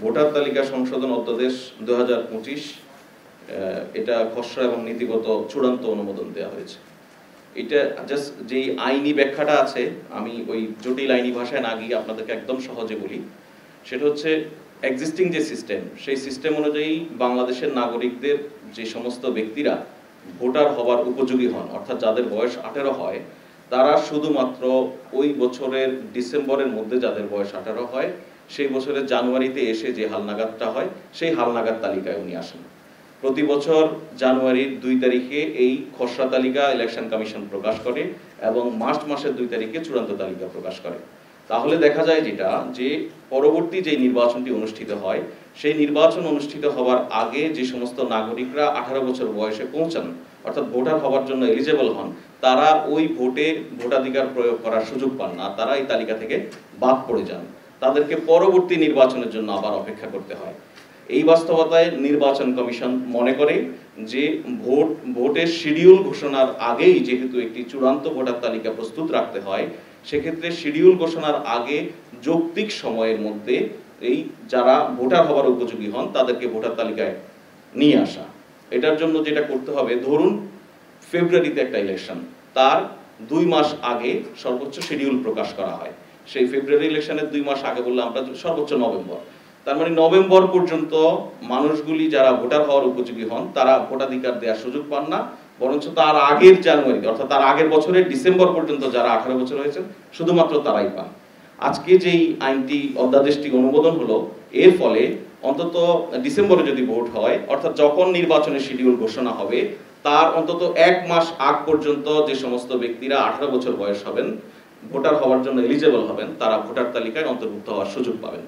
Voter তালিকা সংশোধন অধ্যাদেশ 2025 এটা খসড়া এবং নীতিগত চূড়ান্ত অনুমোদন দেওয়া হয়েছে। এটা জাস্ট যে আইনি ব্যাখ্যাটা আছে আমি ওই জটিল আইনি ভাষায় না গিয়ে আপনাদেরকে একদম সহজে বলি। সেটা হচ্ছে এক্সিস্টিং যে সিস্টেম, সেই সিস্টেম অনুযায়ী বাংলাদেশের নাগরিকদের যে সমস্ত ব্যক্তিরা ভোটার হওয়ার উপযোগী হন, অর্থাৎ যাদের বয়স 18 হয়, তারা শুধুমাত্র ওই বছরের ডিসেম্বরের মধ্যে যাদের বয়স 18 হয়, সেই বছরের জানুয়ারিতে এসে যে হালনাগাদটা হয়, সেই হালনাগাদ তালিকায় উনি আসেন। প্রতি বছর জানুয়ারির 2 তারিখে এই খসড়া তালিকা ইলেকশন কমিশন প্রকাশ করে এবং মার্চ মাসের 2 তারিখে চূড়ান্ত তালিকা প্রকাশ করে। তাহলে দেখা যায় যেটা, যে পরবর্তী যে নির্বাচনটি অনুষ্ঠিত হয়, সেই নির্বাচন অনুষ্ঠিত হওয়ার আগে যে সমস্ত নাগরিকরা 18 বছর বয়সে পৌঁছান, অর্থাৎ ভোটার হওয়ার জন্য এলিজেবল হন, তারা ওই ভোটে ভোটাধিকার প্রয়োগ করার সুযোগ পান না, তারা এই তালিকা থেকে বাদ পড়ে যান। তাদেরকে পরবর্তী নির্বাচনের জন্য আবার অপেক্ষা করতে হয়। এই বাস্তবতায় নির্বাচন কমিশন মনে করে যে ভোটের শিডিউল ঘোষণার আগেই যেহেতু একটি চূড়ান্ত ভোটার তালিকা প্রস্তুত রাখতে হয়, সেক্ষেত্রে শিডিউল ঘোষণার আগে যৌক্তিক সময়ের মধ্যে এই যারা ভোটার হওয়ার উপযোগী হন তাদেরকে ভোটার তালিকায় নিয়ে আসা। এটার জন্য যেটা করতে হবে, ধরুন ফেব্রুয়ারিতে একটা ইলেকশন, তার 2 মাস আগে সর্বোচ্চ শিডিউল প্রকাশ করা হয়। সেই ফেব্রুয়ারি ইলেকশনের 2 মাস আগে বললে আমরা সর্বোচ্চ নভেম্বর, তার মানে নভেম্বর পর্যন্ত মানুষগুলি যারা ভোটার হওয়ার উপযোগী হন তারা ভোটাধিকার দেওয়ার সুযোগ পান না, বরঞ্চ তার আগের জানুয়ারিতে, অর্থাৎ তার আগের বছরের ডিসেম্বর পর্যন্ত যারা 18 বছর হয়েছেন শুধুমাত্র তারাই পান। আজকে যেই আইনটি অধ্যাদেশটি অনুমোদন হলো, এর ফলে অন্তত ডিসেম্বরে যদি ভোট হয়, অর্থাৎ যখন নির্বাচনের শিডিউল ঘোষণা হবে তার অন্তত 1 মাস আগ পর্যন্ত যে সমস্ত ব্যক্তিরা 18 বছর বয়স হবেন, ভোটার হওয়ার জন্য এলিজেবল হবেন, তারা ভোটার তালিকায় অন্তর্ভুক্ত হওয়ার সুযোগ পাবেন।